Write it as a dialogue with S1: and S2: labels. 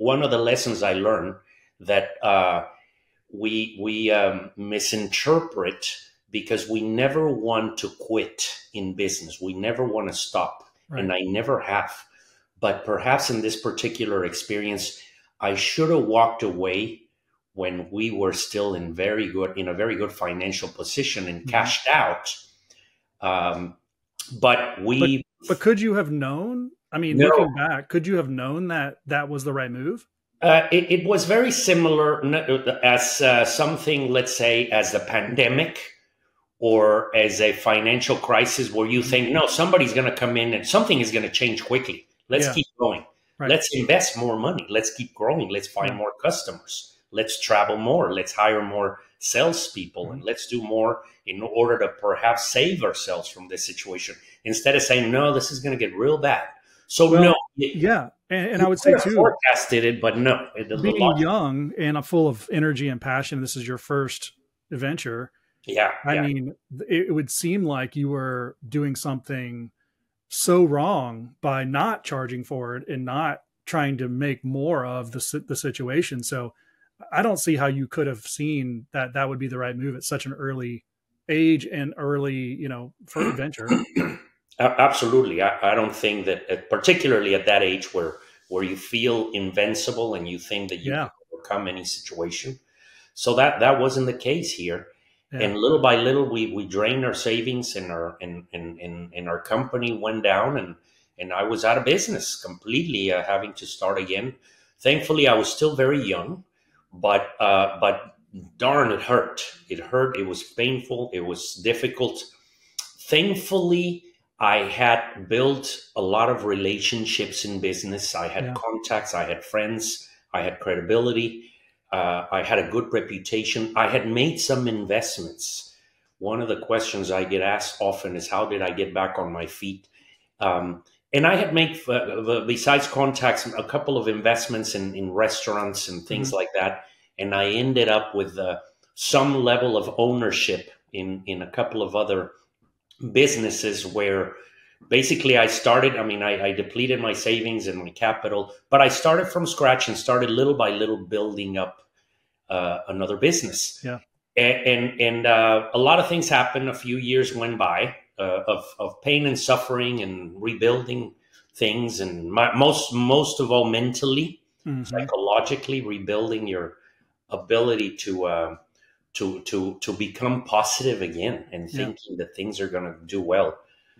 S1: one of the lessons I learned that we misinterpret, because we never want to quit in business. We never want to stop,
S2: Right.
S1: and I never have. But perhaps in this particular experience, I should have walked away when we were still in a very good financial position and cashed out. But
S2: could you have known? I mean,
S1: no.
S2: Looking back, could you have known that that was the right move?
S1: It was very similar as something, let's say, as a pandemic or as a financial crisis, where you think, no, somebody's going to come in and something is going to change quickly. Let's keep going.
S2: Right.
S1: Let's invest more money. Let's keep growing. Let's find more customers. Let's travel more. Let's hire more salespeople, and let's do more in order to perhaps save ourselves from this situation, instead of saying, no, this is going to get real bad. So no.
S2: Yeah. And I would say too,
S1: forecasted it, but no.
S2: Being young and full of energy and passion, this is your first adventure. I mean, it would seem like you were doing something so wrong by not charging for it and not trying to make more of the situation. So I don't see how you could have seen that that would be the right move at such an early age and early, for adventure.
S1: Absolutely. I don't think that, particularly at that age where you feel invincible and you think that you can overcome any situation. So that wasn't the case here. Yeah. And little by little, we drained our savings, and our company went down, and I was out of business completely, having to start again. Thankfully, I was still very young, but darn, it hurt. It hurt. It was painful. It was difficult. Thankfully, I had built a lot of relationships in business. I had contacts. I had friends. I had credibility. I had a good reputation. I had made some investments. One of the questions I get asked often is, how did I get back on my feet? And I had made, besides contacts, a couple of investments in restaurants and things like that. And I ended up with some level of ownership in a couple of other businesses where basically I started, I depleted my savings and my capital, but I started from scratch and started little by little building up another business.
S2: Yeah.
S1: And a lot of things happened. A few years went by of pain and suffering and rebuilding things, and most of all mentally, psychologically, rebuilding your ability to become positive again and thinking that things are going to do well.